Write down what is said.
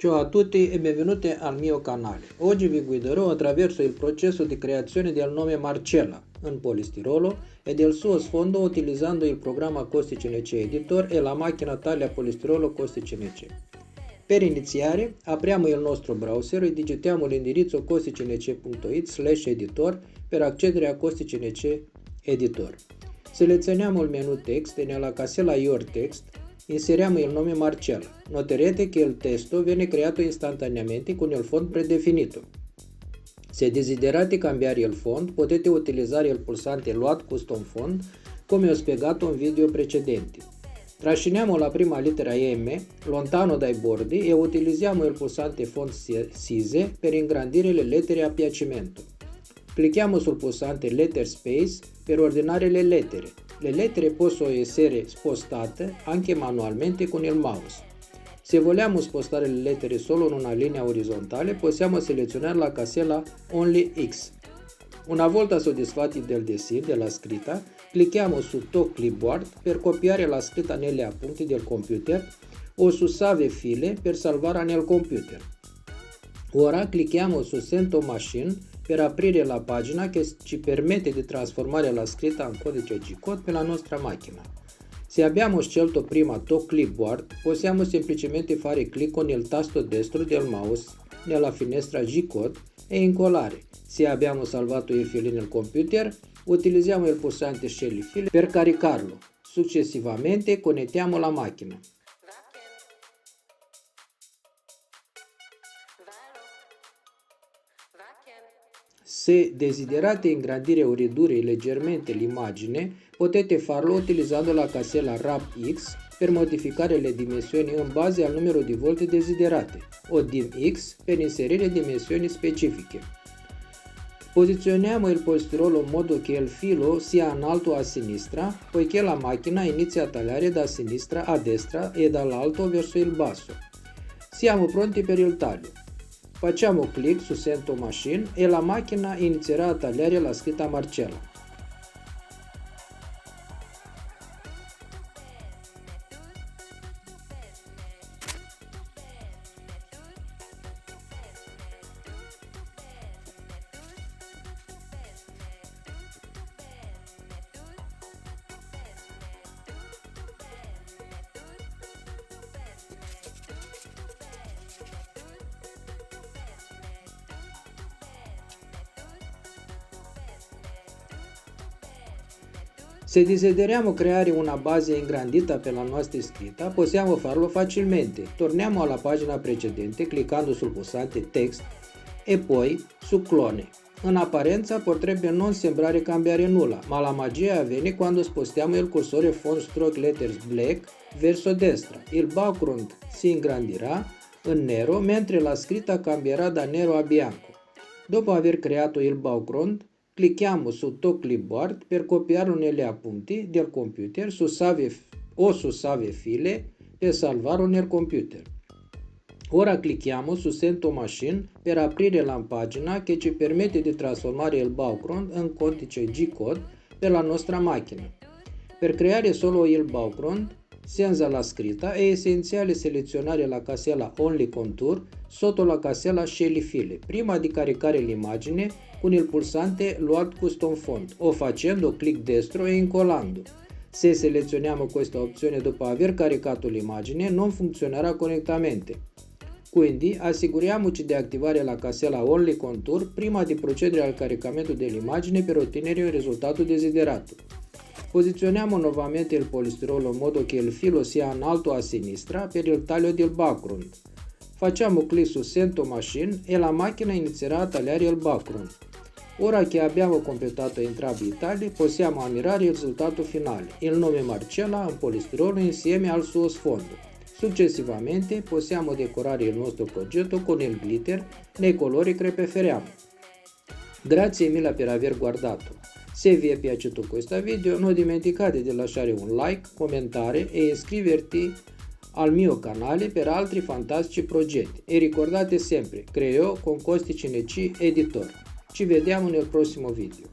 Ciao a tutti e benvenuti al mio canale. Oggi vi guiderò attraverso il processo di creazione del nome Marcella in polistirolo e del suo sfondo utilizzando il programma CostiCNC Editor e la macchina taglia polistirolo CostiCNC. Per iniziare, apriamo il nostro browser e digitiamo l'indirizzo costicnc.it/editor per accedere a CostiCNC Editor. Selezioniamo il menu text e nella casella Your Text inseriamo il nome Marcella. Noterete che il testo viene creato istantaneamente con il font predefinito. Se desiderate cambiare il font, potete utilizzare il pulsante Load Custom Font, come ho spiegato in video precedenti. Trasciniamo la prima lettera M lontano dai bordi e utilizziamo il pulsante Font Size per ingrandire le lettere a piacimento. Clicchiamo sul pulsante Letter Space per ordinare le lettere. Le lettere possono essere spostate anche manualmente con il mouse. Se vogliamo spostare le lettere solo in una linea orizzontale, possiamo selezionare la casella Only X. Una volta soddisfatti del disegno della scritta, clicchiamo su Top Clipboard per copiare la scritta negli appunti del computer o su Save File per salvarla nel computer. Ora clicchiamo su Send to Machine per aprire la pagina che ci permette di trasformare la scritta in codice G-code per la nostra macchina. Se abbiamo scelto prima Top Clipboard, possiamo semplicemente fare clic con il tasto destro del mouse nella finestra G-code e incollare. Se abbiamo salvato il file nel computer, utilizziamo il pulsante Scegli file per caricarlo. Successivamente connettiamo la macchina. Se desiderate ingrandire o ridurre leggermente l'immagine, potete farlo utilizzando la casella Wrap X per modificare le dimensioni in base al numero di volte desiderate, o Dim X per inserire dimensioni specifiche. Posizioniamo il polistirolo in modo che il filo sia in alto a sinistra, poiché la macchina inizia a tagliare da sinistra a destra e dall'alto verso il basso. Siamo pronti per il taglio. Facciamo clic su Send to Machine e la macchina inizierà a tagliare la scritta Marcella. Se desideriamo creare una base ingrandita per la nostra scritta, possiamo farlo facilmente. Torniamo alla pagina precedente cliccando sul pulsante Text e poi su Clone. In apparenza potrebbe non sembrare cambiare nulla, ma la magia avviene quando spostiamo il cursore Font Stroke Letters Black verso destra. Il background si ingrandirà in nero mentre la scritta cambierà da nero a bianco. Dopo aver creato il background, clicchiamo su Top Clipboard per copiarlo negli appunti del computer su Save File per salvarlo nel computer. Ora clicchiamo su Send to Machine per aprire la pagina che ci permette di trasformare il background in codice G-code per la nostra macchina. Per creare solo il background, senza la scritta, è essenziale selezionare la casella Only Contour sotto la casella Scegli file prima di caricare l'immagine con il pulsante Load Custom Font o facendo clic destro e incollando. Se selezioniamo questa opzione dopo aver caricato l'immagine, non funzionerà correttamente. Quindi assicuriamoci di attivare la casella Only Contour prima di procedere al caricamento dell'immagine per ottenere il risultato desiderato. Posizioniamo nuovamente il polistirolo in modo che il filo sia in alto a sinistra per il taglio del background. Facciamo clic su Send to Machine e la macchina inizierà a tagliare il background. Ora che abbiamo completato entrambi i tagli, possiamo ammirare il risultato finale, il nome Marcella in polistirolo insieme al suo sfondo. Successivamente possiamo decorare il nostro progetto con il glitter nei colori che preferiamo. Grazie mille per aver guardato. Se vi è piaciuto questo video, non dimenticate di lasciare un like, commentare e iscriverti al mio canale per altri fantastici progetti. E ricordate sempre, creo con CostiCNC Editor. Ci vediamo nel prossimo video.